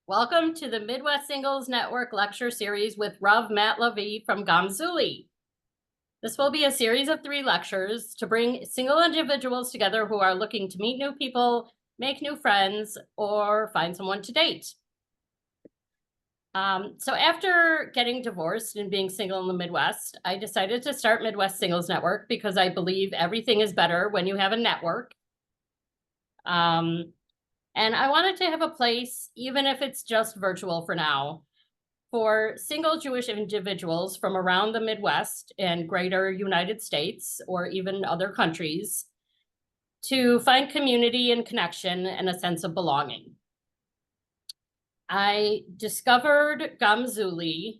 Welcome to the Midwest Singles Network lecture series with Rav Matt from GamZuli. This will be a series of 3 lectures to bring single individuals together who are looking to meet new people, make new friends, or find someone to date. So after getting divorced and being single in the Midwest, I decided to start Midwest Singles Network because I believe everything is better when you have a network. And I wanted to have a place, even if it's just virtual for now, for single Jewish individuals from around the Midwest and greater United States, or even other countries, to find community and connection and a sense of belonging. I discovered GamZuli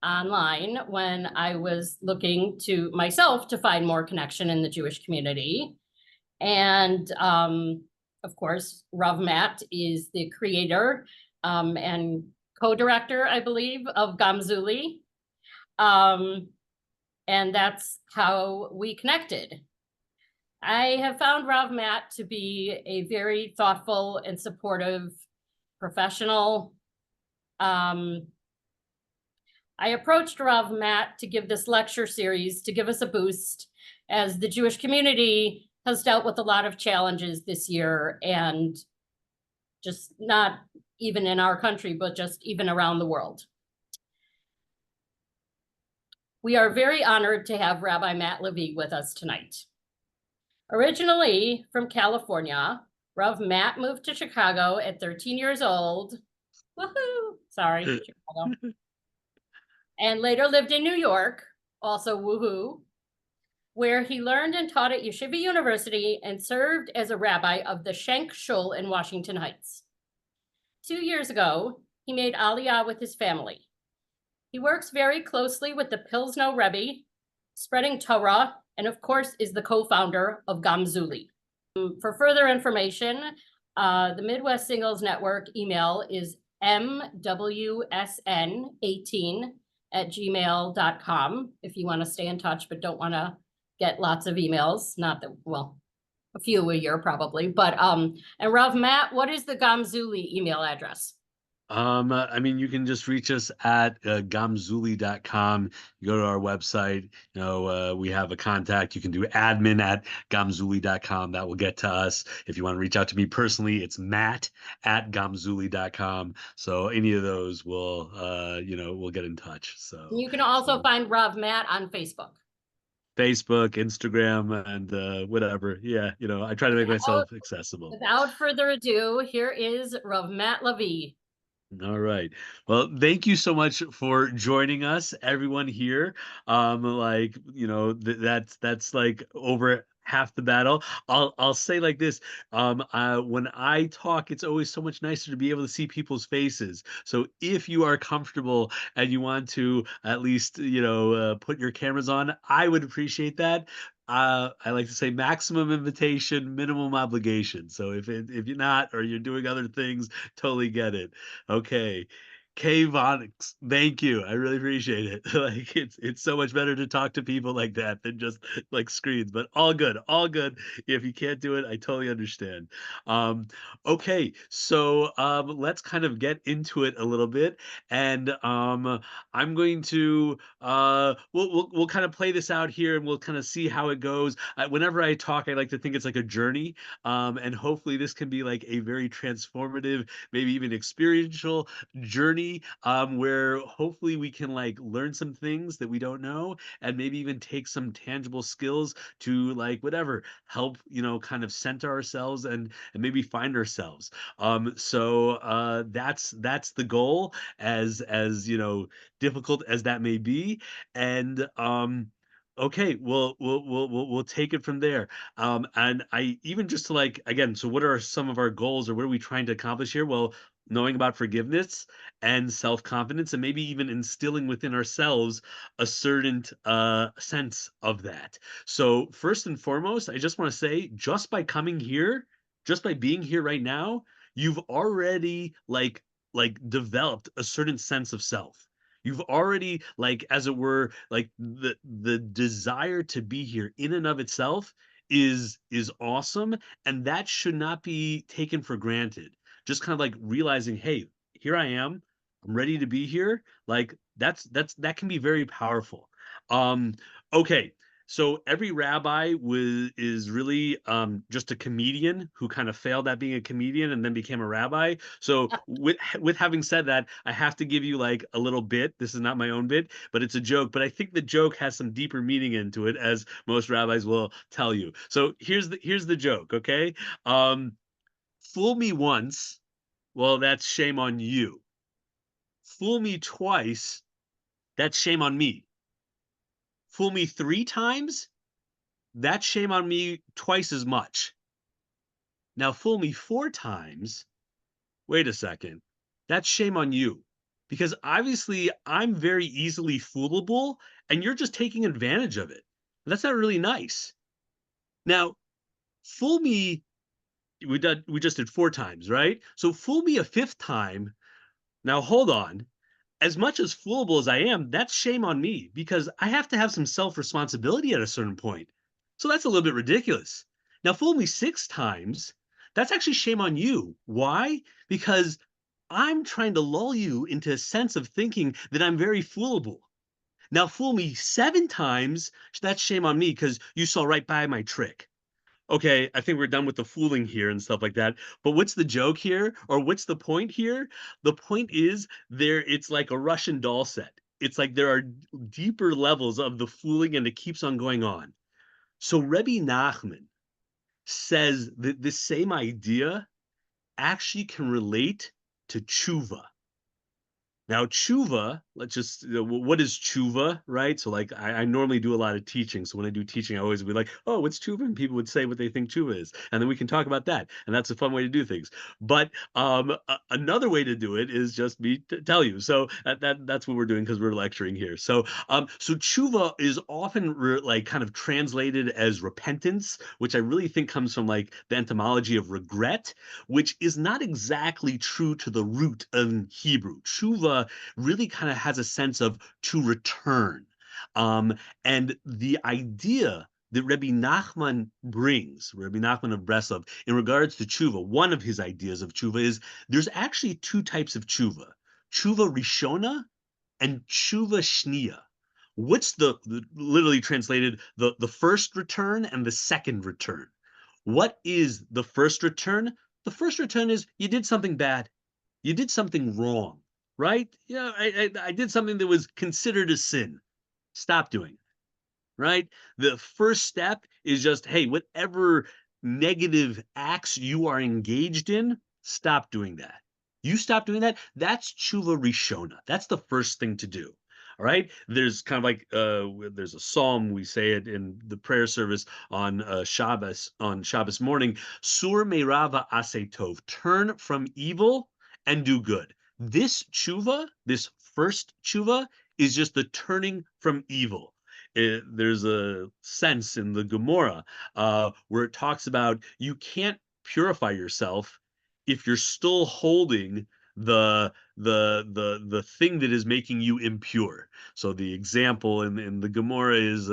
online when I was looking to myself to find more connection in the Jewish community. And of course, Rav Matt is the creator and co-director, I believe, of GamZuli. And that's how we connected. I have found Rav Matt to be a very thoughtful and supportive professional. I approached Rav Matt to give this lecture series to give us a boost, as the Jewish community has dealt with a lot of challenges this year, and just not even in our country, but just even around the world. We are very honored to have Rabbi Matt Levy with us tonight. Originally from California, Rav Matt moved to Chicago at 13 years old. Woohoo! Sorry, Chicago. And later lived in New York, also woohoo, where he learned and taught at Yeshiva University and served as a rabbi of the Shank Shul in Washington Heights. 2 years ago, he made Aliyah with his family. He works very closely with the Pilsno Rebbe, spreading Torah, and of course is the co-founder of GamZuli. For further information, the Midwest Singles Network email is mwsn18@gmail.com if you want to stay in touch but don't want to get lots of emails. Not that, well, a few a year probably, but and Rav Matt, what is the GamZuli email address? I mean, you can just reach us at GamZuli.com. You go to our website, we have a contact. You can do admin at GamZuli.com. That will get to us. If you want to reach out to me personally, it's Matt at GamZuli.com. So any of those will, we'll get in touch. So You can also find Rav Matt on Facebook. Facebook, Instagram, and whatever. Yeah, I try to make myself accessible. Without further ado, here is Rav Matt Levy. All right. Well, thank you so much for joining us, everyone here. That's like over half the battle. I'll say like this. When I talk, it's always so much nicer to be able to see people's faces. So if you are comfortable and you want to at least, put your cameras on, I would appreciate that. I like to say maximum invitation, minimum obligation. So if you're not, or you're doing other things, totally get it. Okay. K Vonix, thank you. I really appreciate it. Like it's so much better to talk to people like that than just like screens, but all good, all good. If you can't do it, I totally understand. Um, okay, so let's kind of get into it a little bit, and I'm going to we'll kind of play this out here, and we'll kind of see how it goes. Whenever I talk, I like to think it's like a journey, and hopefully this can be like a very transformative, maybe even experiential journey, where hopefully we can like learn some things that we don't know, and maybe even take some tangible skills to like whatever help kind of center ourselves and maybe find ourselves. So that's the goal, as difficult as that may be. And okay, we'll take it from there. And I even just to like again, so what are some of our goals, or what are we trying to accomplish here? Well, knowing about forgiveness and self-confidence, and maybe even instilling within ourselves a certain sense of that. So first and foremost, I just want to say, just by coming here, just by being here right now, you've already like developed a certain sense of self. You've already, like, as it were, like the desire to be here in and of itself is awesome, and that should not be taken for granted. Just kind of like realizing, hey, here I am. I'm ready to be here. Like that can be very powerful. Um, okay. So every rabbi is really just a comedian who kind of failed at being a comedian and then became a rabbi. So with having said that, I have to give you like a little bit. This is not my own bit, but it's a joke. But I think the joke has some deeper meaning into it, as most rabbis will tell you. So here's the joke. Okay, fool me once. Well, that's shame on you. Fool me twice, that's shame on me. Fool me 3 times, that's shame on me twice as much. Now fool me 4 times, wait a second, that's shame on you. Because obviously I'm very easily foolable and you're just taking advantage of it. That's not really nice. Now, fool me, we just did 4 times, right? So fool me a 5th time. Now hold on. As much as foolable as I am, that's shame on me because I have to have some self responsibility at a certain point. So that's a little bit ridiculous. Now, fool me 6 times, that's actually shame on you. Why? Because I'm trying to lull you into a sense of thinking that I'm very foolable. Now, fool me 7 times, that's shame on me because you saw right by my trick. Okay, I think we're done with the fooling here and stuff like that. But what's the joke here? Or what's the point here? The point is it's like a Russian doll set. It's like there are deeper levels of the fooling and it keeps on going on. So Rebbe Nachman says that this same idea actually can relate to tshuva. Now, tshuva, let's just, what is tshuva, right? So, like, I normally do a lot of teaching. So, when I do teaching, I always be like, oh, what's tshuva? And people would say what they think tshuva is. And then we can talk about that. And that's a fun way to do things. But another way to do it is just me to tell you. So, that's what we're doing because we're lecturing here. So tshuva is often like kind of translated as repentance, which I really think comes from like the etymology of regret, which is not exactly true to the root in Hebrew. Tshuva really kind of has a sense of to return. Um, and the idea that Rabbi Nachman brings, Rabbi Nachman of Breslov, in regards to tshuva, one of his ideas of tshuva is there's actually 2 types of tshuva: tshuva rishona and tshuva shnia. What's the literally translated the first return and the second return? What is the first return? The first return is you did something bad. You did something wrong, right? Yeah, I did something that was considered a sin. Stop doing it, right? The first step is just, hey, whatever negative acts you are engaged in, stop doing that. You stop doing that, that's tshuva rishona. That's the first thing to do. All right. There's kind of like there's a psalm, we say it in the prayer service on Shabbos morning. Sur meirava ase tov. Turn from evil and do good. This tshuva, this first tshuva, is just the turning from evil. There's a sense in the Gemara where it talks about you can't purify yourself if you're still holding the thing that is making you impure. So the example in the Gemara is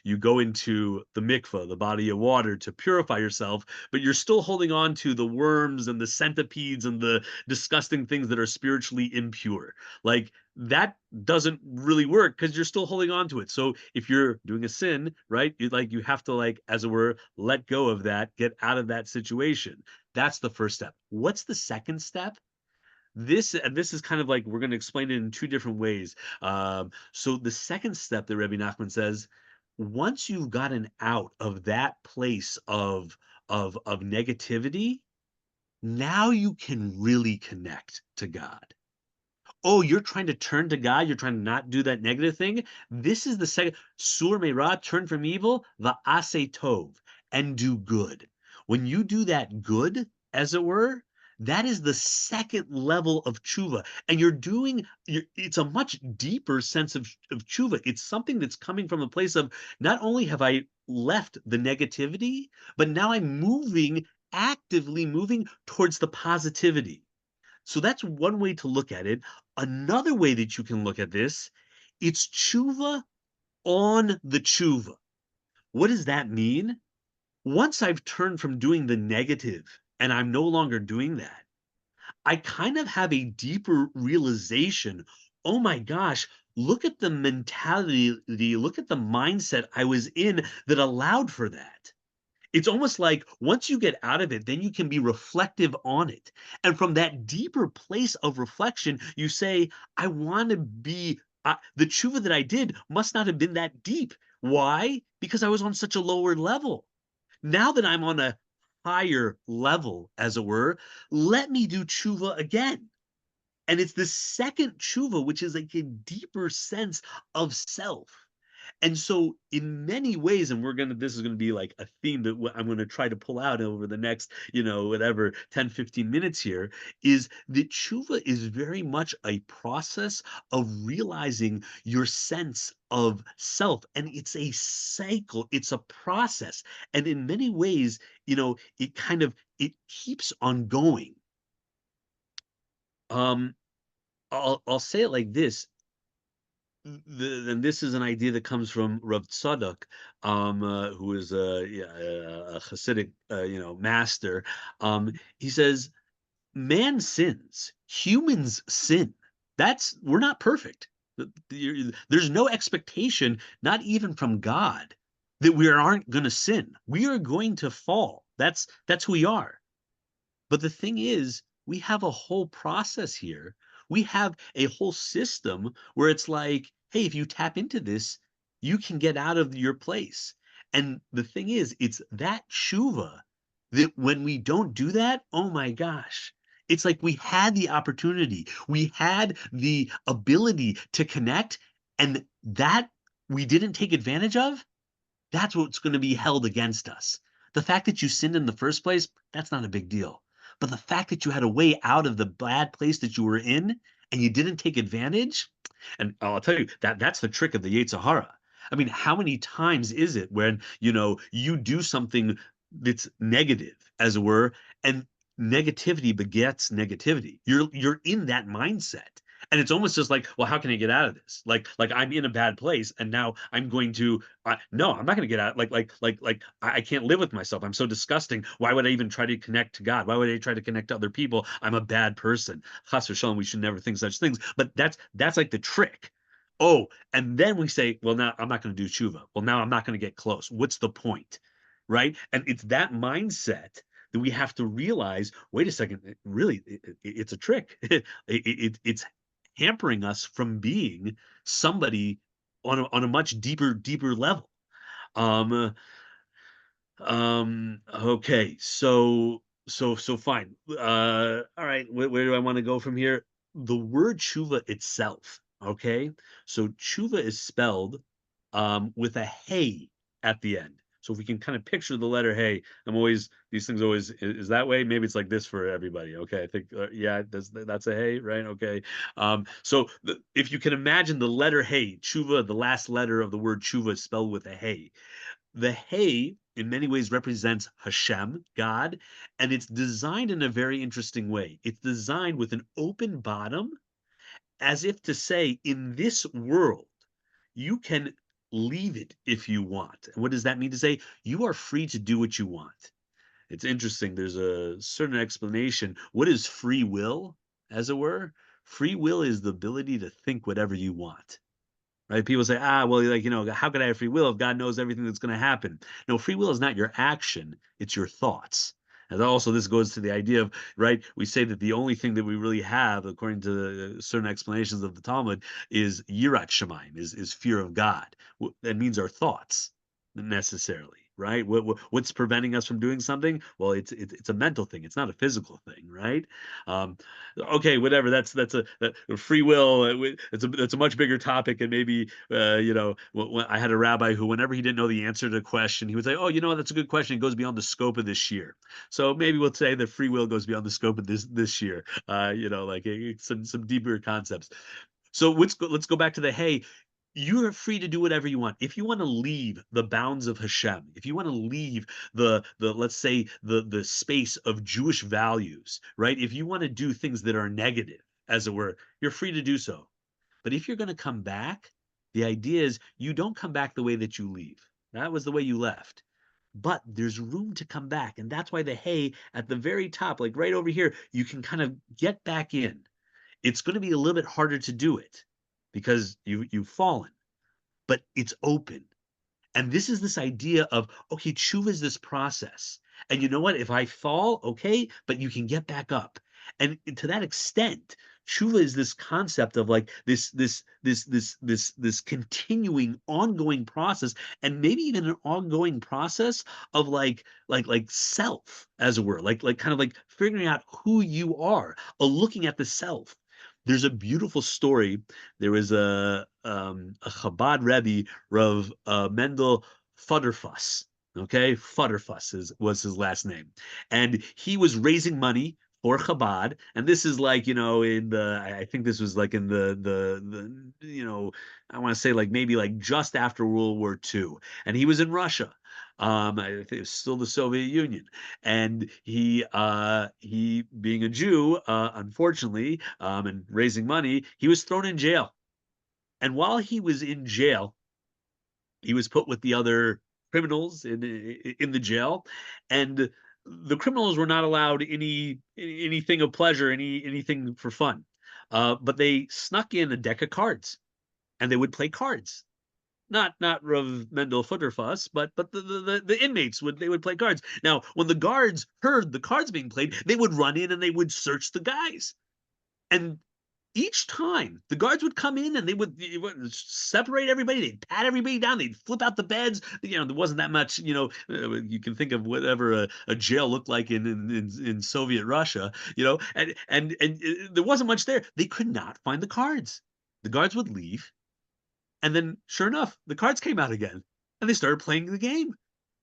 you go into the mikvah, the body of water, to purify yourself, but you're still holding on to the worms and the centipedes and the disgusting things that are spiritually impure. Like that doesn't really work because you're still holding on to it. So if you're doing a sin, right, you have to like, as it were, let go of that, get out of that situation. That's the first step. What's the second step? This is kind of like we're going to explain it in 2 different ways. So the second step that Rabbi Nachman says, once you've gotten out of that place of negativity, now you can really connect to God. Oh, you're trying to turn to God. You're trying to not do that negative thing. This is the second sur meirah, turn from evil, va'ase tov, and do good. When you do that good, as it were, that is the second level of tshuva, and it's a much deeper sense of tshuva. It's something that's coming from a place of not only have I left the negativity, but now I'm actively moving towards the positivity. So that's one way to look at it. Another way that you can look at this, it's tshuva on the tshuva. What does that mean? Once I've turned from doing the negative and I'm no longer doing that, I kind of have a deeper realization. Oh my gosh, look at the mentality, look at the mindset I was in that allowed for that. It's almost like once you get out of it, then you can be reflective on it. And from that deeper place of reflection, you say, I want to be, the tshuva that I did must not have been that deep. Why? Because I was on such a lower level. Now that I'm on a higher level, as it were, let me do tshuva again. And it's the second tshuva, which is like a deeper sense of self. And so in many ways, and this is gonna be like a theme that I'm gonna try to pull out over the next, whatever, 10, 15 minutes here, is that tshuva is very much a process of realizing your sense of self. And it's a cycle, it's a process. And in many ways, it keeps on going. Um, I'll say it like this. And this is an idea that comes from Rav Tzadok, who is a Hasidic, master. He says, "Man sins, humans sin. We're not perfect. There's no expectation, not even from God, that we aren't going to sin. We are going to fall. That's who we are. But the thing is, we have a whole process here. We have a whole system where it's like, hey, if you tap into this, you can get out of your place. And the thing is, it's that tshuva that when we don't do that, oh my gosh, it's like we had the opportunity, we had the ability to connect, and that we didn't take advantage of. That's what's going to be held against us. The fact that you sinned in the first place, that's not a big deal. But the fact that you had a way out of the bad place that you were in and you didn't take advantage, and I'll tell you that that's the trick of the Yetzer Hara. I mean, how many times is it when, you do something that's negative, as it were, and negativity begets negativity. You're in that mindset. And it's almost just like, well, how can I get out of this? Like I'm in a bad place, and now I'm going to no, I'm not going to get out. I can't live with myself. I'm so disgusting. Why would I even try to connect to God? Why would I try to connect to other people? I'm a bad person. Chas v'shalom, we should never think such things. But that's like the trick. Oh, and then we say, well, now I'm not going to do tshuva. Well, now I'm not going to get close. What's the point? Right? And it's that mindset that we have to realize, wait a second, it's a trick. It's hampering us from being somebody on a much deeper level. Um, okay, so fine. All right, where do I want to go from here? The word tshuva itself, okay? So tshuva is spelled with a hey at the end. So if we can kind of picture the letter hey, these things always is that way. Maybe it's like this for everybody. Okay, I think yeah, that's a hey, right? Okay. If you can imagine the letter hey, tshuva, the last letter of the word tshuva is spelled with a hey. The hay, in many ways, represents Hashem, God, and it's designed in a very interesting way. It's designed with an open bottom, as if to say, in this world, you can leave it if you want. And what does that mean to say? You are free to do what you want. It's interesting. There's a certain explanation. What is free will, as it were? Free will is the ability to think whatever you want. Right? People say, well, like, how could I have free will if God knows everything that's going to happen? No, free will is not your action, it's your thoughts. And also, this goes to the idea of, right? We say that the only thing that we really have, according to certain explanations of the Talmud, is yirat shamayim, is fear of God. That means our thoughts, necessarily, right? What's preventing us from doing something? Well, it's a mental thing. It's not a physical thing, right? Um, okay, whatever. Free will. It's a much bigger topic, and maybe when I had a rabbi who, whenever he didn't know the answer to a question, he would say, "Oh, that's a good question. It goes beyond the scope of this year." So maybe we'll say that free will goes beyond the scope of this year. Like some deeper concepts. So let's go back to the hey. You are free to do whatever you want. If you want to leave the bounds of Hashem, if you want to leave the let's say the space of Jewish values, right? If you want to do things that are negative, as it were, you're free to do so. But if you're going to come back, the idea is you don't come back the way that you leave. That was the way you left. but there's room to come back. And that's why the hay at the very top, like right over here, you can kind of get back in. It's going to be a little bit harder to do it because you've fallen, but it's open. And this idea of, okay, tshuva is this process. And you know what? If I fall, okay, but you can get back up. And to that extent, tshuva is this concept of like this continuing, ongoing process, and maybe even an ongoing process of like self, as it were, like kind of like figuring out who you are, or looking at the self. There's a beautiful story. There was a Chabad Rebbe, Rav Mendel Futterfuss. Okay, was his last name, and he was raising money for Chabad, and this is like, in the, I think this was like in the I want to say like maybe like just after World War II, and he was in Russia. I think it was still the Soviet Union, and he being a Jew, unfortunately, and raising money, he was thrown in jail. And while he was in jail, he was put with the other criminals in the jail, and the criminals were not allowed anything of pleasure, anything for fun. But they snuck in a deck of cards, and they would play cards. Not Rav Mendel Futterfuss, but the inmates would play cards. Now, when the guards heard the cards being played, they would run in and they would search the guys. And each time the guards would come in and they would separate everybody, they'd pat everybody down, they'd flip out the beds. There wasn't that much, you can think of whatever a jail looked like in Soviet Russia, and there wasn't much there. They could not find the cards. The guards would leave, and then sure enough, the cards came out again, and they started playing the game.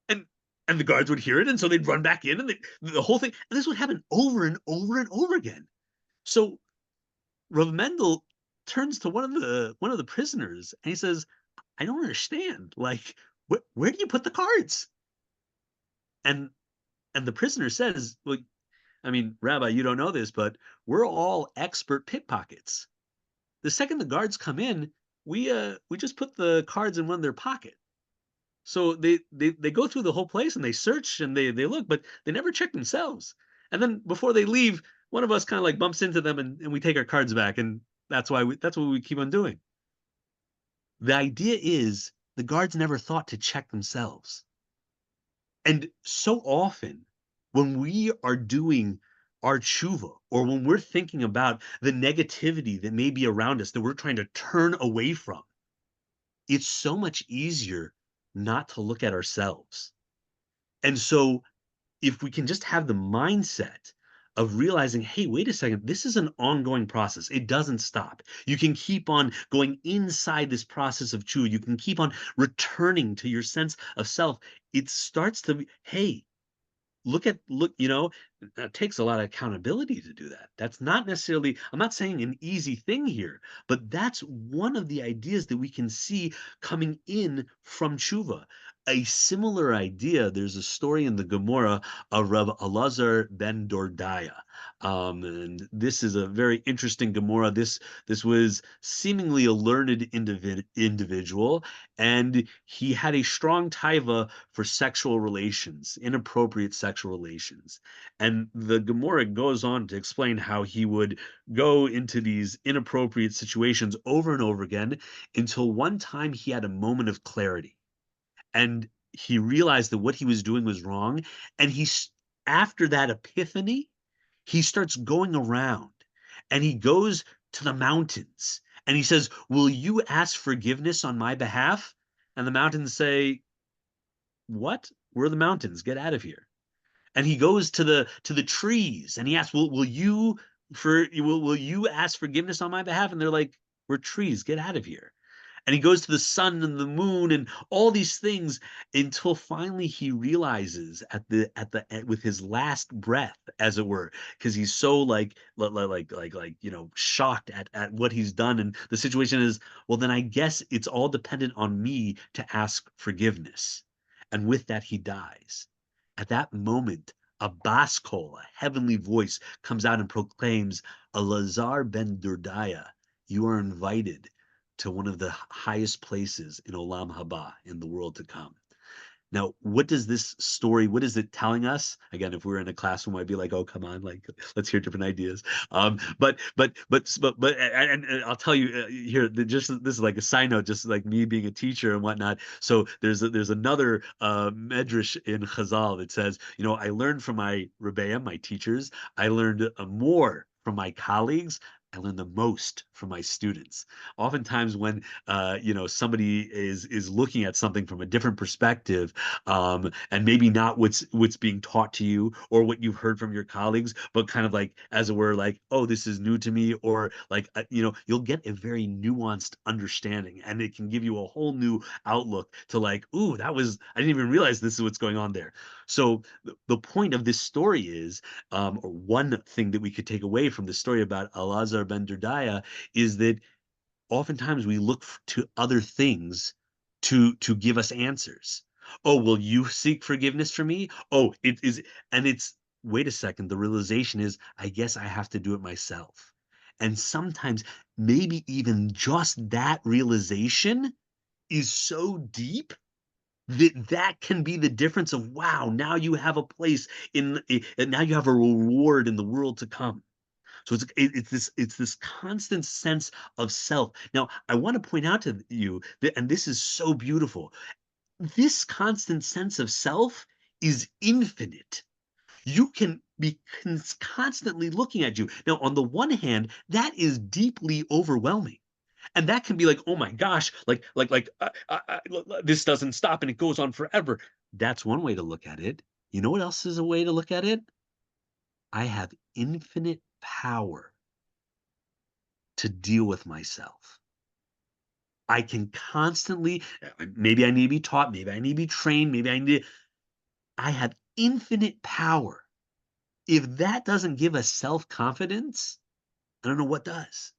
And and the guards would hear it, and so they'd run back in, and the whole thing, and this would happen over and over and over again. So Rav Mendel turns to one of the prisoners and he says, "I don't understand. Like, where do you put the cards?" And and the prisoner says, "Well, I mean, Rabbi, you don't know this, but we're all expert pickpockets. The second the guards come in, we just put the cards in one of their pocket. So they go through the whole place and they search and they look, but they never check themselves. And then before they leave, one of us kind of like bumps into them and we take our cards back, and that's what we keep on doing." The idea is the guards never thought to check themselves. And so often when we are doing our tshuva, or when we're thinking about the negativity that may be around us that we're trying to turn away from, it's so much easier not to look at ourselves. And so if we can just have the mindset of realizing, hey, wait a second, this is an ongoing process. It doesn't stop. You can keep on going inside this process of tshuva. You can keep on returning to your sense of self. It starts to be, hey, it takes a lot of accountability to do that. That's not necessarily, I'm not saying an easy thing here, but that's one of the ideas that we can see coming in from tshuva. A similar idea, there's a story in the Gemara of Rav Elazar ben Dordaya. And this is a very interesting Gemara. This was seemingly a learned individual, and he had a strong taiva for sexual relations, inappropriate sexual relations. And the Gemara goes on to explain how he would go into these inappropriate situations over and over again until one time he had a moment of clarity, and he realized that what he was doing was wrong. And after that epiphany, he starts going around and he goes to the mountains and he says, "Will you ask forgiveness on my behalf?" And the mountains say, "What? We're the mountains. Get out of here." And he goes to the trees and he asks, will you ask forgiveness on my behalf? And they're like, "We're trees. Get out of here." And he goes to the sun and the moon and all these things until finally he realizes with his last breath, as it were, because he's so shocked at what he's done, and the situation is, well, then I guess it's all dependent on me to ask forgiveness. And with that, he dies. At that moment, a bas kol, a heavenly voice, comes out and proclaims, "Elazar ben Durdaya, you are invited to one of the highest places in Olam Haba, in the world to come." Now, what does this story, what is it telling us? Again, if we were in a classroom, I'd be like, "Oh, come on, like, let's hear different ideas." And I'll tell you here, just this is like a side note, just like me being a teacher and whatnot. So there's another medrash in Chazal that says, I learned from my rebbeim, my teachers. I learned more from my colleagues. I learned the most from my students. Oftentimes, when somebody is looking at something from a different perspective, and maybe not what's being taught to you or what you've heard from your colleagues, but kind of like, as it were, like, oh, this is new to me, or like, you'll get a very nuanced understanding, and it can give you a whole new outlook to, like, ooh, I didn't even realize this is what's going on there. So the point of this story is, or one thing that we could take away from the story about Elazar ben Durdaya, is that oftentimes we look to other things to give us answers. Oh, will you seek forgiveness for me? Oh, it is, and it's, wait a second, the realization is, I guess I have to do it myself. And sometimes maybe even just that realization is so deep that that can be the difference of, wow, now you have a place and now you have a reward in the world to come. So it's this constant sense of self. Now, I want to point out to you that, and this is so beautiful, this constant sense of self is infinite. You can be constantly looking at you. Now, on the one hand, that is deeply overwhelming. And that can be like, oh my gosh, this doesn't stop and it goes on forever. That's one way to look at it. You know what else is a way to look at it? I have infinite power to deal with myself. I can constantly, maybe I need to be taught, maybe I need to be trained, I have infinite power. If that doesn't give us self-confidence, I don't know what does.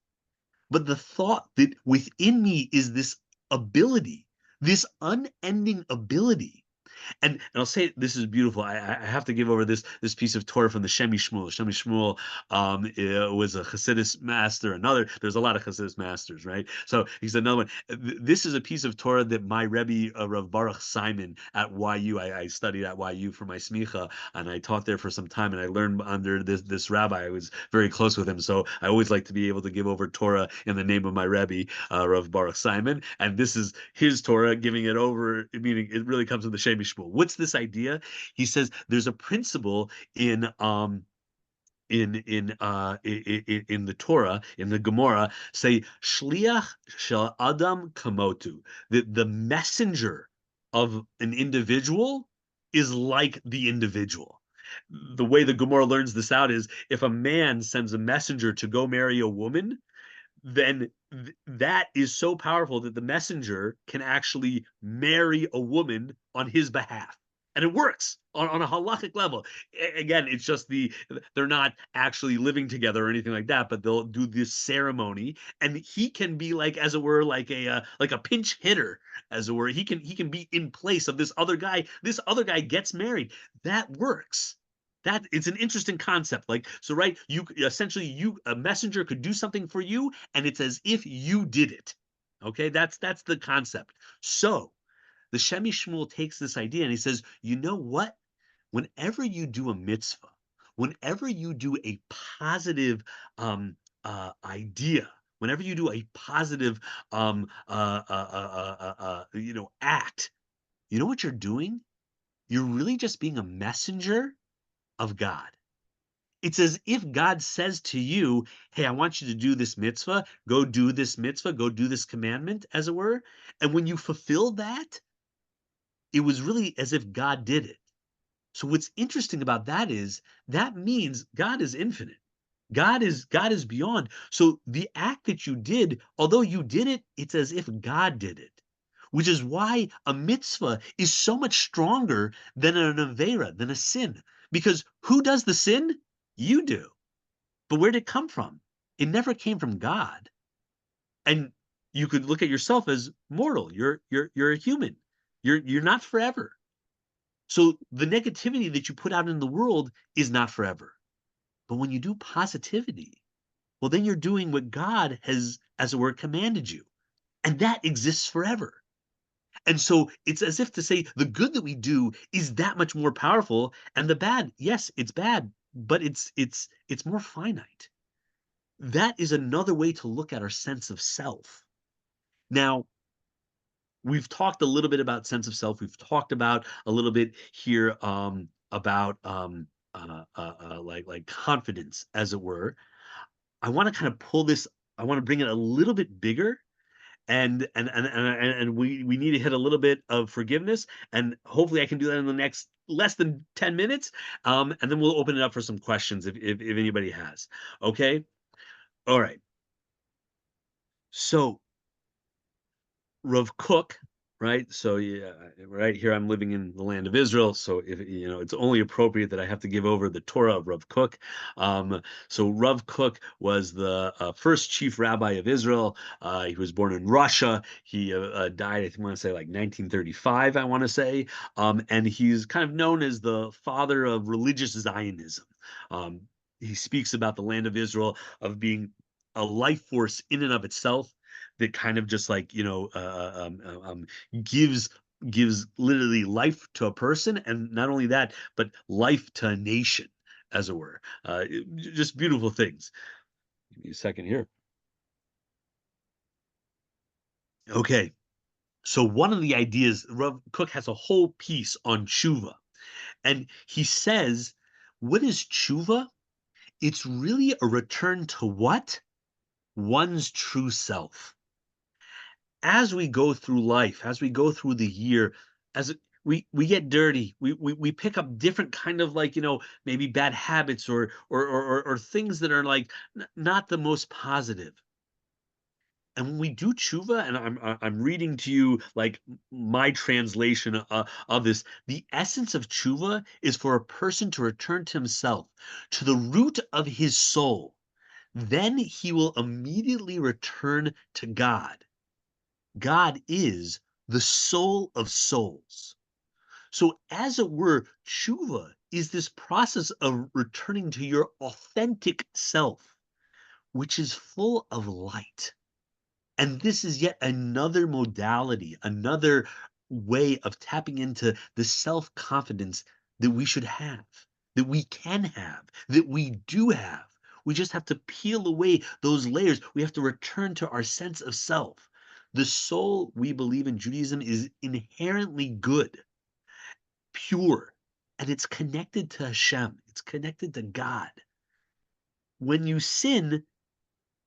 But the thought that within me is this ability, this unending ability. And I'll say this is beautiful. I have to give over this piece of Torah from the Shemi Shmuel. Shemi Shmuel was a Hasidus master. There's a lot of Hasidus masters, right? So he's another one. This is a piece of Torah that my Rebbe, Rav Baruch Simon at YU. I studied at YU for my smicha, and I taught there for some time, and I learned under this rabbi. I was very close with him, so I always like to be able to give over Torah in the name of my Rebbe, Rav Baruch Simon. And this is his Torah, giving it over, meaning it really comes from the Shemi Shmuel. What's this idea? He says there's a principle in the Torah, in the Gemara, say shliach shel adam kamotu, that the messenger of an individual is like the individual. The way the Gemara learns this out is, if a man sends a messenger to go marry a woman, then that is so powerful that the messenger can actually marry a woman on his behalf. And it works on a halachic level. Again, it's just they're not actually living together or anything like that, but they'll do this ceremony, and he can be, like, as it were, like a pinch hitter, as it were. He can be in place of this other guy. This other guy gets married. That works. That it's an interesting concept. Like, so, right, you essentially, a messenger could do something for you, and it's as if you did it. Okay, that's the concept. So the Shemi Shmuel takes this idea and he says, you know what? Whenever you do a mitzvah, whenever you do a positive idea, whenever you do a positive act, you know what you're doing? You're really just being a messenger of God. It's as if God says to you, hey, I want you to do this mitzvah, go do this mitzvah, go do this commandment, as it were. And when you fulfill that, it was really as if God did it. So what's interesting about that is, that means God is infinite. God is beyond. So the act that you did, although you did it, it's as if God did it. Which is why a mitzvah is so much stronger than an avera, than a sin. Because who does the sin? You do. But where did it come from? It never came from God. And you could look at yourself as mortal. You're a human. You're not forever. So the negativity that you put out in the world is not forever. But when you do positivity, well, then you're doing what God has, as it were, commanded you. And that exists forever. And so it's as if to say the good that we do is that much more powerful, and the bad, yes, it's bad, but it's more finite. That is another way to look at our sense of self. Now, we've talked a little bit about sense of self. We've talked about a little bit here about like confidence, as it were. I want to kind of pull this. I want to bring it a little bit bigger, and we need to hit a little bit of forgiveness, and hopefully I can do that in the next less than 10 minutes, and then we'll open it up for some questions if anybody has. Okay, all right. So Rav Kook, right? So yeah, right here I'm living in the land of Israel. So if it's only appropriate that I have to give over the Torah of Rav Kook. So Rav Kook was the first chief rabbi of Israel. He was born in Russia. He died, I think, I want to say like 1935. I want to say, and he's kind of known as the father of religious Zionism. Um, he speaks about the land of Israel of being a life force in and of itself that kind of just like gives literally life to a person, and not only that, but life to a nation, as it were. Just beautiful things. Give me a second here. Okay, so one of the ideas, Rav Kook has a whole piece on tshuva, and he says, what is tshuva? It's really a return to what? One's true self. As we go through life, as we go through the year, as we get dirty, we pick up different kind of like maybe bad habits or things that are like not the most positive. And when we do tshuva, and I'm reading to you like my translation of this, the essence of tshuva is for a person to return to himself, to the root of his soul. Then he will immediately return to God. God is the soul of souls. So, as it were, tshuva is this process of returning to your authentic self, which is full of light. And this is yet another modality, another way of tapping into the self confidence that we should have, that we can have, that we do have. We just have to peel away those layers. We have to return to our sense of self. The soul, we believe in Judaism, is inherently good, pure, and it's connected to Hashem, it's connected to God. When you sin,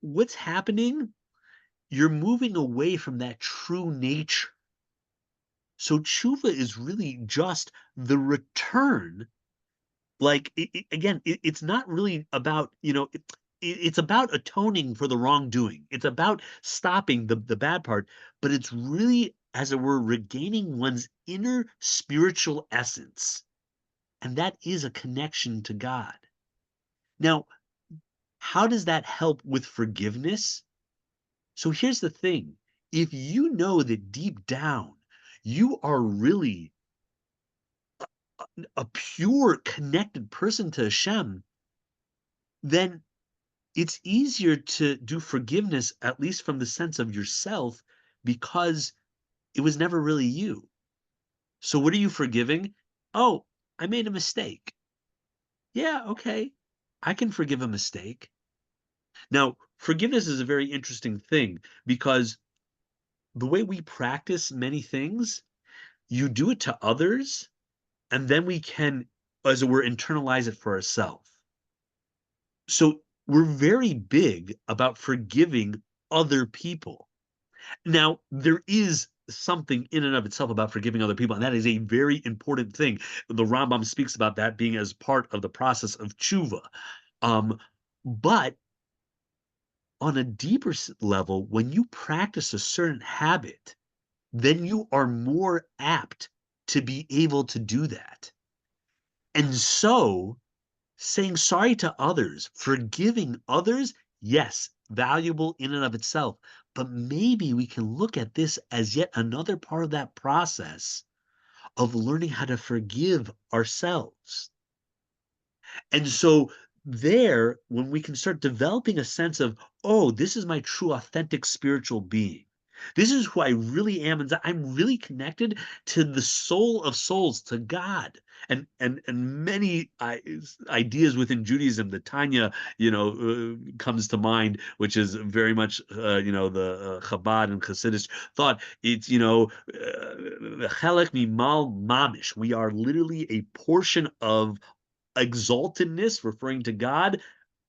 what's happening? You're moving away from that true nature. So tshuva is really just the return. Like again, it's not really about it's about atoning for the wrongdoing. It's about stopping the bad part, but it's really, as it were, regaining one's inner spiritual essence, and that is a connection to God. Now, how does that help with forgiveness? So here's the thing. If you know that deep down you are really a pure connected person to Hashem, then it's easier to do forgiveness, at least from the sense of yourself, because it was never really you. So what are you forgiving? Oh, I made a mistake. Yeah, okay. I can forgive a mistake. Now, forgiveness is a very interesting thing because the way we practice many things, you do it to others, and then we can, as it were, internalize it for ourselves. So we're very big about forgiving other people. Now, there is something in and of itself about forgiving other people, and that is a very important thing. The Rambam speaks about that being as part of the process of tshuva. But on a deeper level, when you practice a certain habit, then you are more apt to be able to do that. And so, saying sorry to others, forgiving others, yes, valuable in and of itself. But maybe we can look at this as yet another part of that process of learning how to forgive ourselves. And so, there, when we can start developing a sense of, oh, this is my true, authentic spiritual being. This is who I really am, and I'm really connected to the soul of souls, to God. And many ideas within Judaism, the Tanya, comes to mind, which is very much, the Chabad and Hasidic thought. It's, chelek mimal mamish. We are literally a portion of exaltedness, referring to God,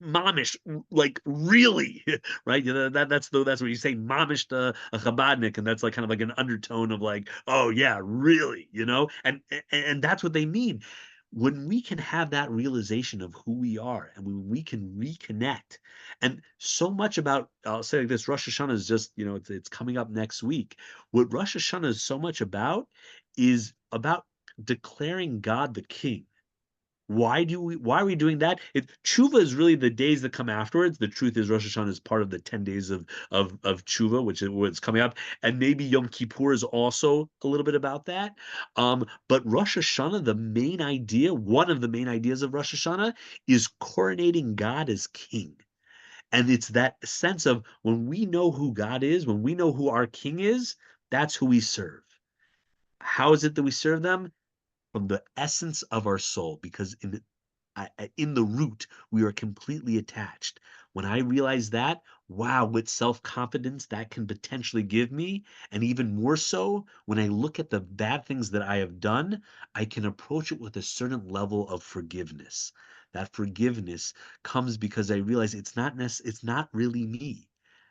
mamish, like really, right? That's what you say, mamish to a Chabadnik, and that's like kind of like an undertone of like, oh yeah, really, and that's what they mean. When we can have that realization of who we are, and when we can reconnect, and so much about, I'll say like this, Rosh Hashanah is just, it's coming up next week. What Rosh Hashanah is so much about is about declaring God the King. Why are we doing that? Tshuva is really the days that come afterwards. The truth is Rosh Hashanah is part of the 10 days of Tshuva, which is what's coming up. And maybe Yom Kippur is also a little bit about that. But Rosh Hashanah, one of the main ideas of Rosh Hashanah is coronating God as king. And it's that sense of when we know who God is, when we know who our king is, that's who we serve. How is it that we serve them? From the essence of our soul, because in the root we are completely attached. When I realize that, wow, what self-confidence that can potentially give me, and even more so when I look at the bad things that I have done, I can approach it with a certain level of forgiveness. That forgiveness comes because I realize it's not really me,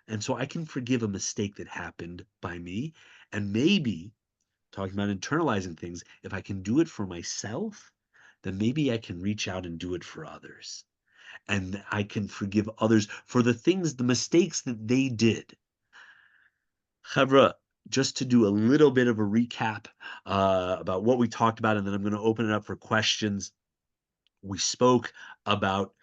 and so I can forgive a mistake that happened by me. And maybe, talking about internalizing things, if I can do it for myself, then maybe I can reach out and do it for others. And I can forgive others for the mistakes that they did. Chevra, just to do a little bit of a recap about what we talked about, and then I'm going to open it up for questions. We spoke about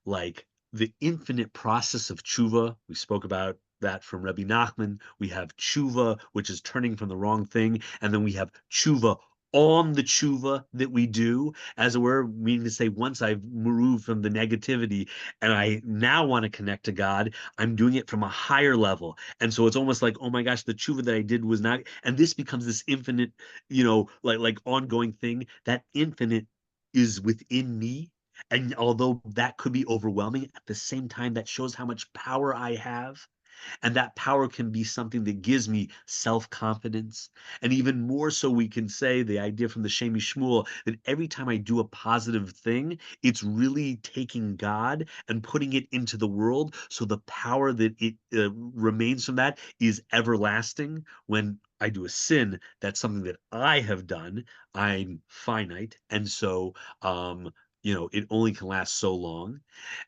like the infinite process of tshuva. We spoke about that from Rabbi Nachman. We have tshuva, which is turning from the wrong thing, and then we have tshuva on the tshuva that we do, as it were, meaning to say, once I've moved from the negativity and I now want to connect to God, I'm doing it from a higher level. And so it's almost like, oh my gosh, the tshuva that I did was not, and this becomes this infinite, like ongoing thing. That infinite is within me. And although that could be overwhelming, at the same time, that shows how much power I have. And that power can be something that gives me self-confidence. And even more so, we can say the idea from the Shemi Shmuel that every time I do a positive thing, it's really taking God and putting it into the world. So the power that it remains from that is everlasting. When I do a sin, that's something that I have done. I'm finite. And so, it only can last so long.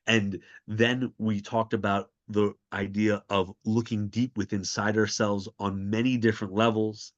And then we talked about the idea of looking deep within inside ourselves on many different levels,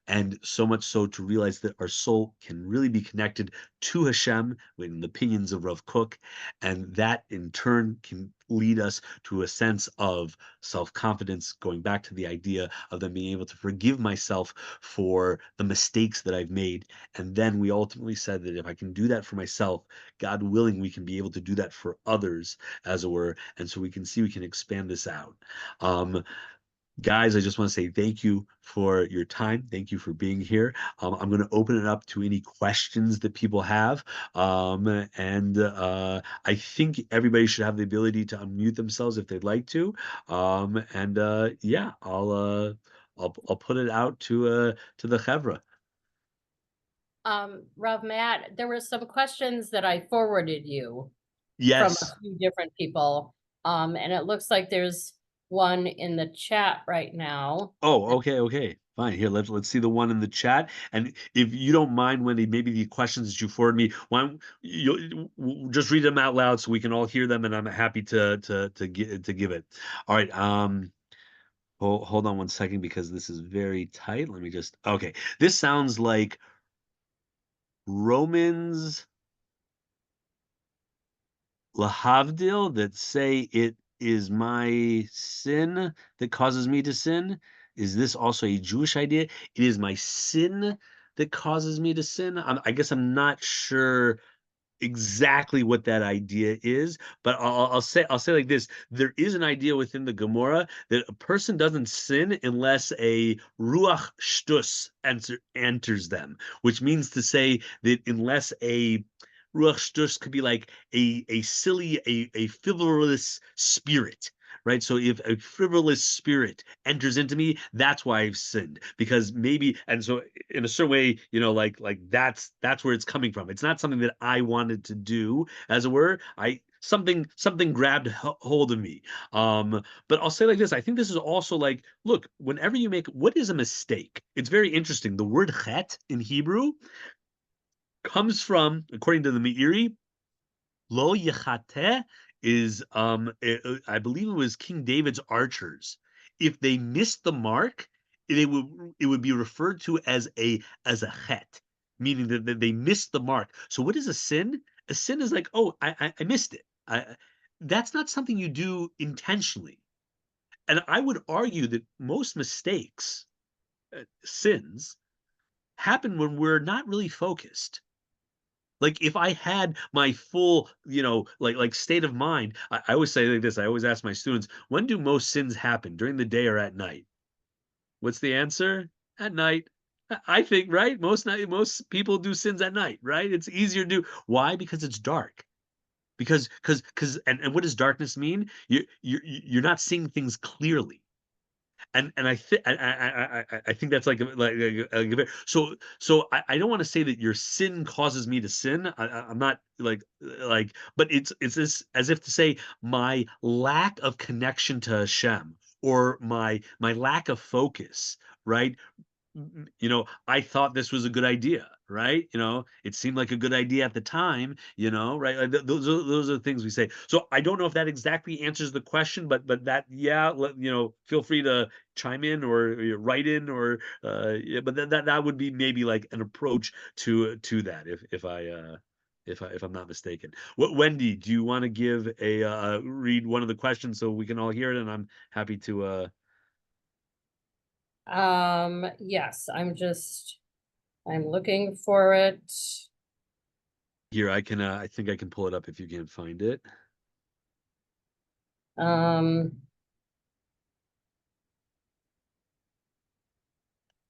and so much so to realize that our soul can really be connected to Hashem in the opinions of Rav Kook, and that in turn can lead us to a sense of self-confidence, going back to the idea of them being able to forgive myself for the mistakes that I've made. And then we ultimately said that if I can do that for myself, God willing, we can be able to do that for others, as it were. And so we can see we can expand this out. Um, Guys, I just want to say thank you for your time. Thank you for being here. I'm going to open it up to any questions that people have. And I think everybody should have the ability to unmute themselves if they'd like to. And yeah, I'll put it out to the Chevra. Rav Matt, there were some questions that I forwarded you from a Yes. few different people. And it looks like there's one in the chat right now. Oh, okay. Fine. Here, let's see the one in the chat. And if you don't mind, Wendy, maybe the questions that you forward me, why don't you just read them out loud so we can all hear them, and I'm happy to give it. All right. Hold on one second because this is very tight. Let me just, okay. This sounds like Romans lahavdil, that say it is my sin that causes me to sin. Is this also a Jewish idea? It is my sin that causes me to sin. I guess I'm not sure exactly what that idea is, but I'll say like this: there is an idea within the Gemara that a person doesn't sin unless a ruach shtus enters them, which means to say that unless a ruach shtus could be like a silly, a frivolous spirit. Right. So if a frivolous spirit enters into me, that's why I've sinned. Because maybe, and so in a certain way, like that's where it's coming from. It's not something that I wanted to do, as it were. I something grabbed hold of me. But I'll say like this: I think this is also like, look, whenever you make, what is a mistake? It's very interesting. The word chet in Hebrew comes from, according to the Meiri, lo yechate is I believe it was King David's archers. If they missed the mark, it would be referred to as a chet, meaning that they missed the mark. So what is a sin? A sin is like, oh, I missed it. That's not something you do intentionally. And I would argue that most mistakes, sins, happen when we're not really focused. Like if I had my full, like state of mind, I always say like this. I always ask my students, when do most sins happen, during the day or at night? What's the answer? At night. I think, right? Most people do sins at night, right? It's easier to do. Why? Because it's dark. Because and what does darkness mean? You're not seeing things clearly. And I think that's so I don't want to say that your sin causes me to sin. I'm not like, but it's this, as if to say, my lack of connection to Hashem, or my lack of focus, right? I thought this was a good idea, right? It seemed like a good idea at the time, right? Like those are the things we say. So I don't know if that exactly answers the question, but that, yeah, feel free to chime in, or write in, or yeah, but that would be maybe like an approach to that, if I'm not mistaken. What, Wendy, do you want to give a read one of the questions so we can all hear it? And I'm happy to Yes, I'm looking for it. here. I think I can pull it up if you can't find it.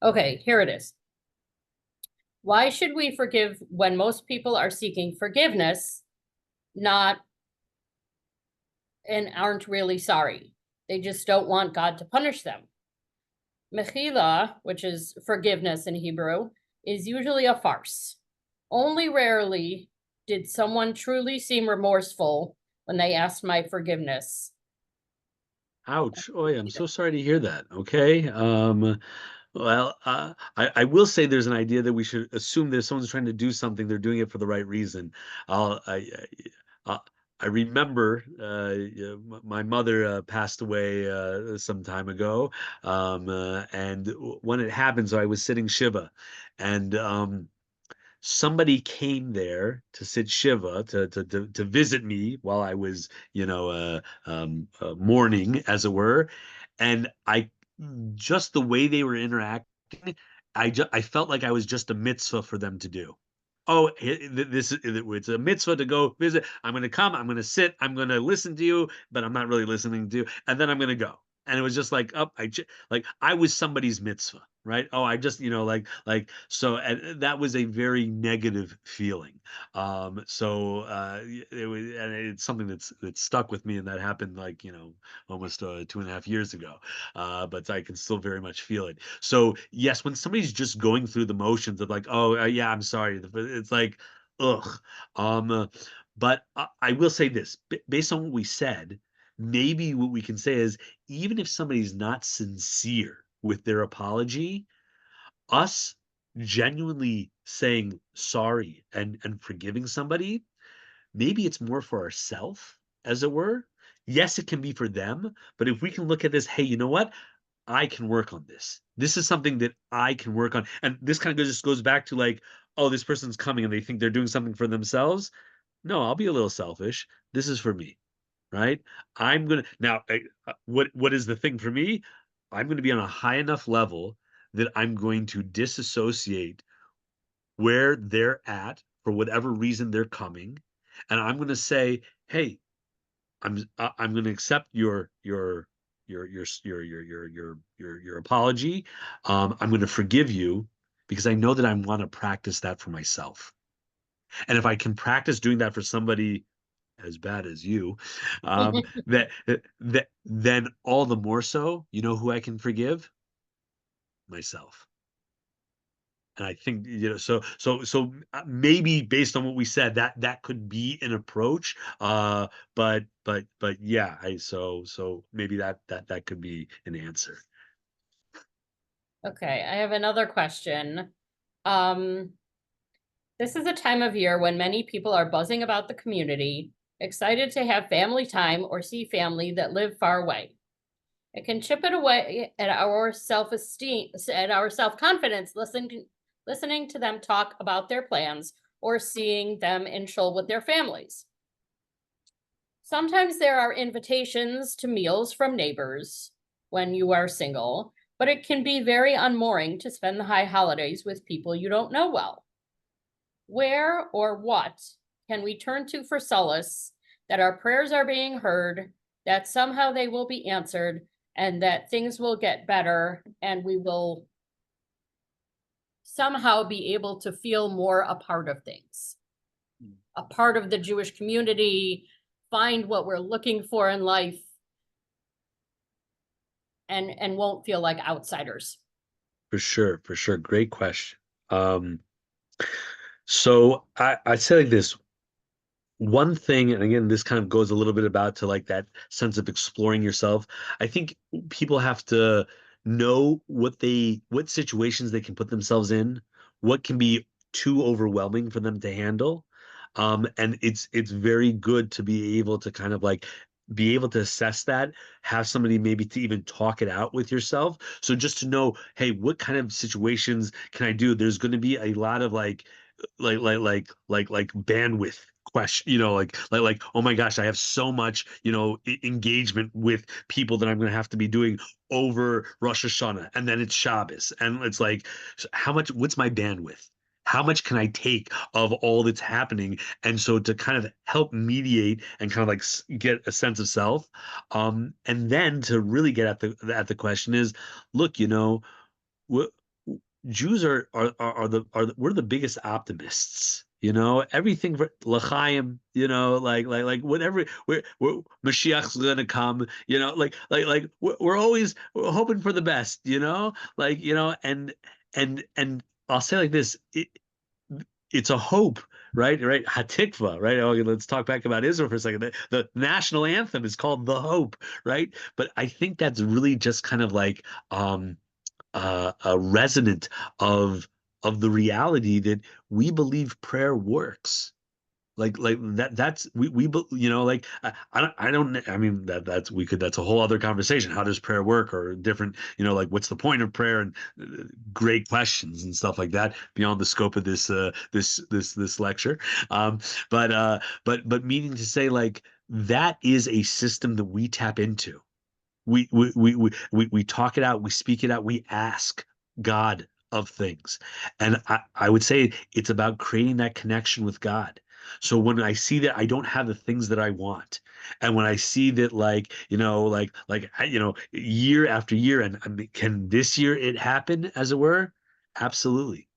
Okay, here it is. Why should we forgive when most people are seeking forgiveness, not and aren't really sorry? They just don't want God to punish them. Mechila, which is forgiveness in Hebrew, is usually a farce. Only rarely did someone truly seem remorseful when they asked my forgiveness. Ouch. Oh, yeah, I'm so sorry to hear that. Okay. Well, I will say there's an idea that we should assume that if someone's trying to do something, they're doing it for the right reason. I'll, I remember, yeah, my mother passed away some time ago, and when it happened, so I was sitting Shiva, and somebody came there to sit Shiva, to visit me while I was, mourning, as it were. And just the way they were interacting, I felt like I was just a mitzvah for them to do. Oh, it's a mitzvah to go visit. I'm going to come. I'm going to sit. I'm going to listen to you, but I'm not really listening to you. And then I'm going to go. And it was just like, oh, like I was somebody's mitzvah, right? Oh, I just, so, and that was a very negative feeling. So it was, and it's something that stuck with me, and that happened like, almost 2.5 years ago. But I can still very much feel it. So yes, when somebody's just going through the motions of like, oh, yeah, I'm sorry, it's like, ugh. But I will say this, based on what we said, maybe what we can say is, even if somebody's not sincere with their apology, us genuinely saying sorry and forgiving somebody, maybe it's more for ourselves, as it were. Yes, it can be for them, but if we can look at this, hey, you know what? I can work on this. This is something that I can work on. And this kind of just goes back to like, oh, this person's coming and they think they're doing something for themselves. No, I'll be a little selfish. This is for me, right? I'm gonna now. What is the thing for me? I'm going to be on a high enough level that I'm going to disassociate where they're at for whatever reason they're coming, and I'm going to say, hey, I'm going to accept your apology. I'm going to forgive you because I know that I want to practice that for myself. And if I can practice doing that for somebody as bad as you, that then all the more so, you know who I can forgive? Myself. And I think, maybe based on what we said, that could be an approach. But yeah, so maybe that could be an answer. Okay, I have another question. Um, this is a time of year when many people are buzzing about the community, excited to have family time or see family that live far away. It can chip it away at our self-esteem, at our self-confidence, listening to them talk about their plans or seeing them in shul with their families. Sometimes there are invitations to meals from neighbors when you are single, but it can be very unmooring to spend the high holidays with people you don't know well. Where or what can we turn to for solace that our prayers are being heard, that somehow they will be answered, and that things will get better and we will somehow be able to feel more a part of things, a part of the Jewish community, find what we're looking for in life, and won't feel like outsiders. For sure, for sure. Great question. Um, so I'd say like this. One thing, and again, this kind of goes a little bit about to like that sense of exploring yourself. I think people have to know what situations they can put themselves in, what can be too overwhelming for them to handle. And it's very good to be able to kind of like be able to assess that, have somebody maybe to even talk it out with yourself. So just to know, hey, what kind of situations can I do? There's going to be a lot of like bandwidth question, oh my gosh, I have so much, engagement with people that I'm going to have to be doing over Rosh Hashanah, and then it's Shabbos, and it's like, how much? What's my bandwidth? How much can I take of all that's happening? And so to kind of help mediate and kind of like get a sense of self, and then to really get at the question is, look, what Jews we're the biggest optimists. Everything for l'chaim. Like whatever. We're Mashiach's gonna come. We're hoping for the best. And I'll say like this. It's a hope, right? Right, Hatikva, right? Oh, let's talk back about Israel for a second. The national anthem is called "The Hope," right? But I think that's really just kind of like a resonant of the reality that we believe prayer works. Like that's like I mean that's a whole other conversation. How does prayer work, or different, like what's the point of prayer, and great questions and stuff like that beyond the scope of this lecture. But meaning to say, like, that is a system that we tap into. We talk it out, we speak it out, we ask God of things. And I would say it's about creating that connection with God. So when I see that I don't have the things that I want, and when I see that, like, year after year, and I mean, can this year it happen, as it were? Absolutely.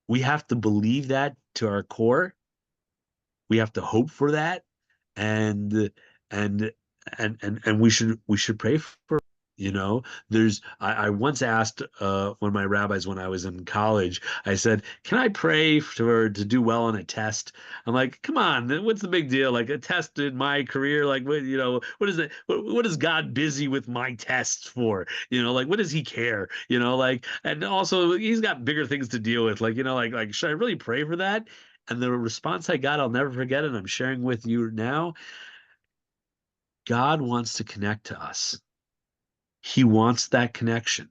We have to believe that to our core. We have to hope for that, and and and we should pray for. I once asked one of my rabbis when I was in college. I said, can I pray to do well on a test? I'm like, come on, what's the big deal? Like, a test in my career, like, what is it, what is God busy with my tests for? Like, what does he care? Like, and also he's got bigger things to deal with. Like, should I really pray for that? And the response I got, I'll never forget it. I'm sharing with you now. God wants to connect to us. He wants that connection.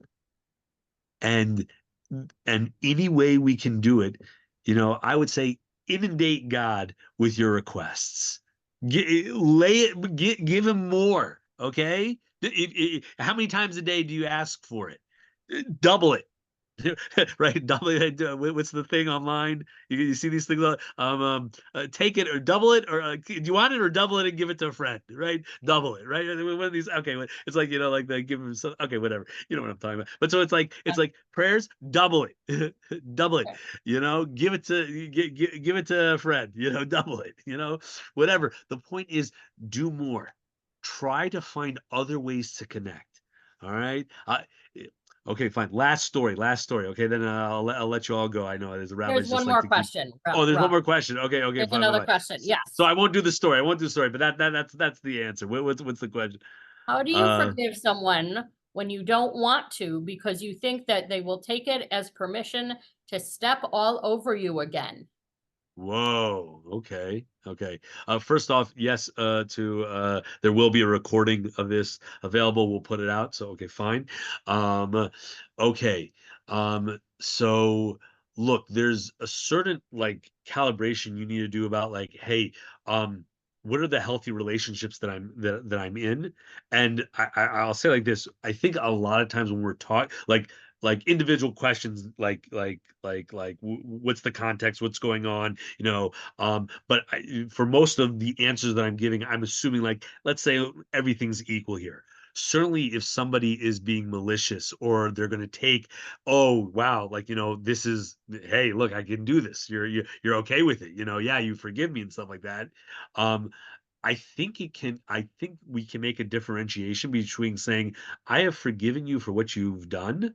And any way we can do it, I would say, inundate God with your requests. Give him more. Okay. How many times a day do you ask for it? Double it. Right? Double it. What's the thing online? You see these things. Take it or double it, or do you want it or double it and give it to a friend? Right? Double it. Right? One of these. Okay, it's like like they give them some. Okay, whatever. You know what I'm talking about. But so it's like prayers. Double it. Double it. Give it to give it to a friend. Double it. Whatever. The point is, do more. Try to find other ways to connect. All right. Okay, fine. Last story. Last story. Okay, then I'll let you all go. I know there's the There's rabbis one just like more to keep. question, Oh, there's one Rob. more question. Okay, okay, There's fine, fine, another fine. question. So Yes. I won't do the story. I won't do the story. But that's the answer. What's the question? How do you Uh, forgive someone when you don't want to because you think that they will take it as permission to step all over you again? Whoa. Okay. Okay. First off, yes, there will be a recording of this available. We'll put it out. So okay, fine. Okay. So look, there's a certain like calibration you need to do about like, hey, um, what are the healthy relationships that I'm in? And I'll say like this. I think a lot of times when we're taught like individual questions what's the context, what's going on, but for most of the answers that I'm giving, I'm assuming like, let's say everything's equal here. Certainly if somebody is being malicious or they're going to take, oh wow, like this is, hey look, I can do this, you're okay with it, yeah, you forgive me and stuff like that. um I think we can make a differentiation between saying, I have forgiven you for what you've done,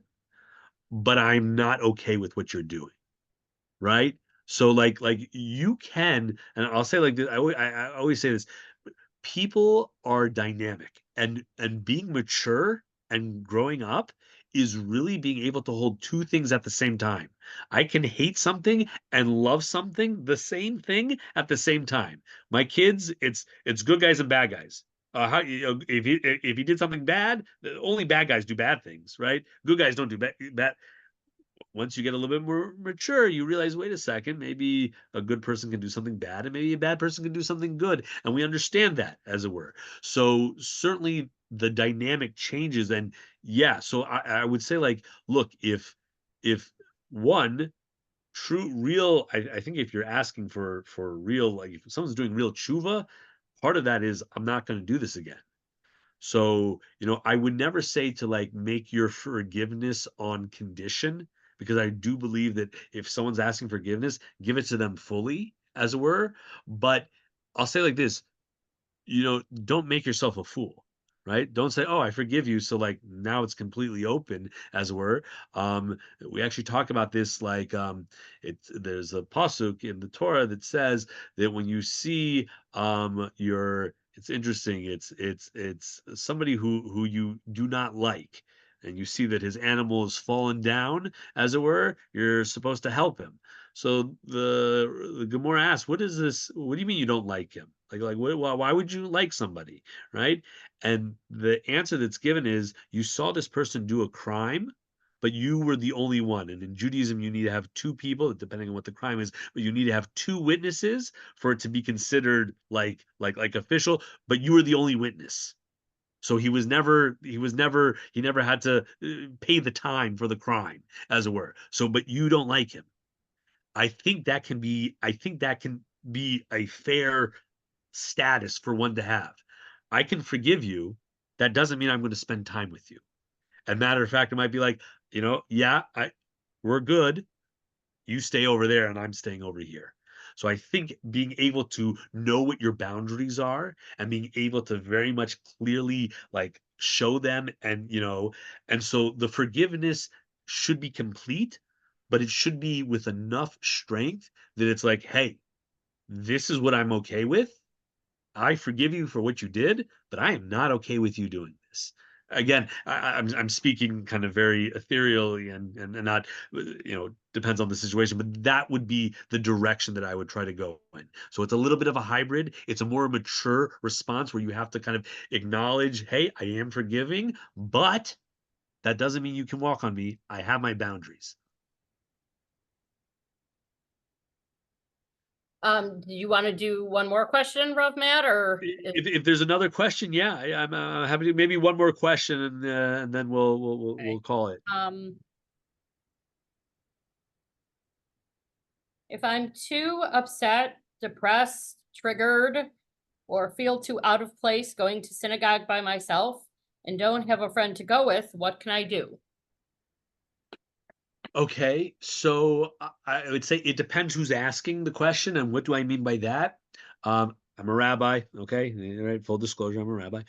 but I'm not okay with what you're doing, right? So like you can, and I'll say like this, I always say this, people are dynamic, and being mature and growing up is really being able to hold two things at the same time. I can hate something and love something, the same thing at the same time. My kids, it's good guys and bad guys. If you did something bad, only bad guys do bad things, right? Good guys don't do bad. Once you get a little bit more mature, you realize, wait a second, maybe a good person can do something bad, and maybe a bad person can do something good. And we understand that, as it were. So certainly the dynamic changes. And yeah, so I would say, like, look, if one true real, I think if you're asking for real, like if someone's doing real tshuva, part of that is, I'm not going to do this again. So, I would never say to like make your forgiveness on condition, because I do believe that if someone's asking forgiveness, give it to them fully, as it were. But I'll say like this, don't make yourself a fool, right? Don't say, "Oh, I forgive you," so like now it's completely open, as it were. We actually talk about this, like there's a pasuk in the Torah that says that when you see your it's interesting, it's somebody who you do not like, and you see that his animal has fallen down, as it were, you're supposed to help him. So the Gemara asks, "What is this? What do you mean you don't like him? Like why would you like somebody, right?" And the answer that's given is, you saw this person do a crime, but you were the only one. And in Judaism, you need to have two people, depending on what the crime is, but you need to have two witnesses for it to be considered like official. But you were the only witness. So he never had to pay the time for the crime, as it were. So, but you don't like him. I think that can be a fair status for one to have. I can forgive you. That doesn't mean I'm going to spend time with you. And matter of fact, it might be like, yeah, we're good. You stay over there and I'm staying over here. So I think being able to know what your boundaries are and being able to very much clearly like show them, and so the forgiveness should be complete, but it should be with enough strength that it's like, hey, this is what I'm okay with. I forgive you for what you did, but I am not okay with you doing this. Again, I'm speaking kind of very ethereally, and not, depends on the situation, but that would be the direction that I would try to go in. So it's a little bit of a hybrid. It's a more mature response where you have to kind of acknowledge, hey, I am forgiving, but that doesn't mean you can walk on me. I have my boundaries. Do you want to do one more question, Rav Matt, or If there's another question, yeah, I'm happy to. Maybe one more question, and then we'll okay. call it. If I'm too upset, depressed, triggered, or feel too out of place going to synagogue by myself and don't have a friend to go with, what can I do? Okay, so I would say it depends who's asking the question, and what do I mean by that? I'm a rabbi, okay? All right, full disclosure, I'm a rabbi.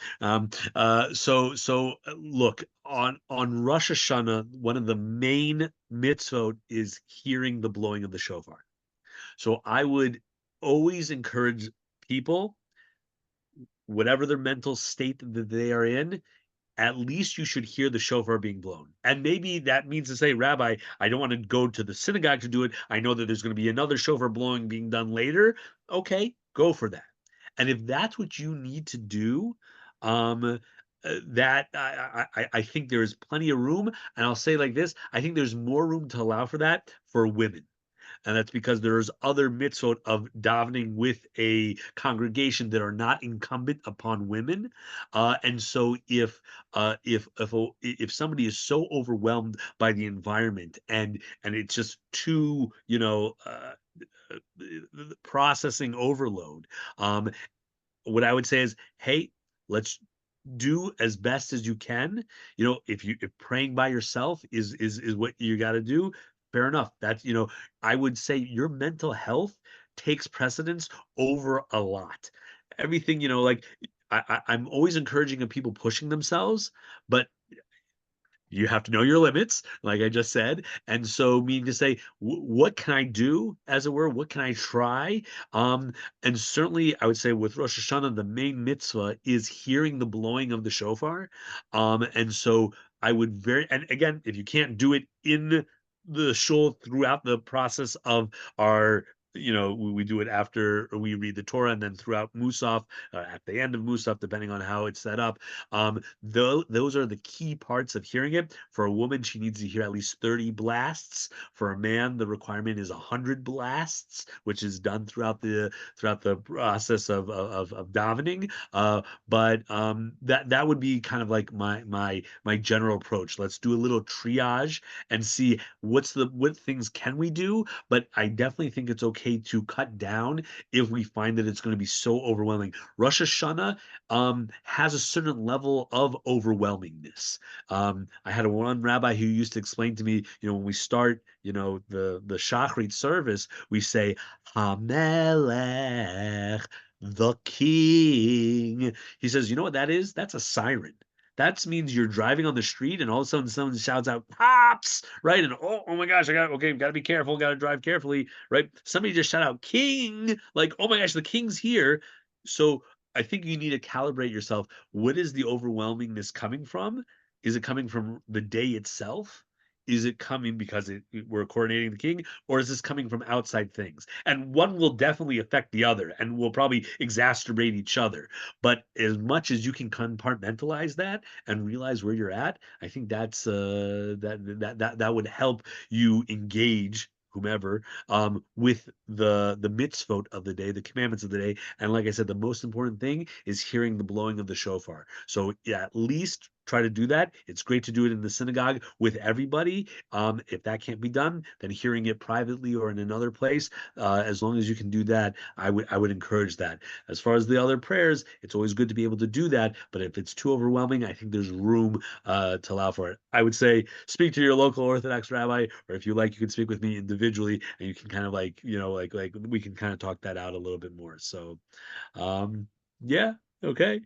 Look, on Rosh Hashanah, one of the main mitzvot is hearing the blowing of the shofar. So I would always encourage people, whatever their mental state that they are in, at least you should hear the shofar being blown. And maybe that means to say, Rabbi, I don't want to go to the synagogue to do it. I know that there's going to be another shofar blowing being done later. Okay, go for that. And if that's what you need to do, that I think there is plenty of room. And I'll say like this: I think there's more room to allow for that for women, and that's because there's other mitzvot of davening with a congregation that are not incumbent upon women. And so if somebody is so overwhelmed by the environment and it's just too, processing overload, um, what I would say is, hey, let's do as best as you can. If praying by yourself is what you got to do, fair enough. I would say your mental health takes precedence over a lot. Everything, like I'm always encouraging of people pushing themselves, but you have to know your limits, like I just said. And so, meaning to say, what can I do, as it were? What can I try? Um, and certainly, I would say with Rosh Hashanah, the main mitzvah is hearing the blowing of the shofar. And so, I would and again, if you can't do it in the shul throughout the process of our, we do it after we read the Torah and then throughout Musaf, at the end of Musaf, depending on how it's set up. Though those are the key parts of hearing it. For a woman, she needs to hear at least 30 blasts. For a man, the requirement is 100 blasts, which is done throughout the process of davening. But that would be kind of like my general approach. Let's do a little triage and see what things can we do. But I definitely think it's okay to cut down if we find that it's going to be so overwhelming. Rosh Hashanah has a certain level of overwhelmingness. I had one rabbi who used to explain to me, when we start, the Shachrit service, we say Hamelech, the King. He says, you know what that is? That's a siren. That means you're driving on the street and all of a sudden someone shouts out "Pops!" Right? And oh my gosh, gotta be careful, gotta drive carefully, right? Somebody just shout out "King!" Like, oh my gosh, the king's here. So I think you need to calibrate yourself. What is the overwhelmingness coming from? Is it coming from the day itself? Is it coming because we're coordinating the king, or is this coming from outside things? And one will definitely affect the other, and will probably exacerbate each other. But as much as you can compartmentalize that and realize where you're at, I think that would help you engage whomever, with the mitzvot of the day, the commandments of the day. And like I said, the most important thing is hearing the blowing of the shofar. So yeah, at least try to do that. It's great to do it in the synagogue with everybody. If that can't be done, then hearing it privately or in another place, as long as you can do that, I would encourage that. As far as the other prayers, it's always good to be able to do that. But if it's too overwhelming, I think there's room to allow for it. I would say speak to your local Orthodox rabbi, or if you like, you can speak with me individually, and you can kind of like, like we can kind of talk that out a little bit more. So, um, yeah, okay.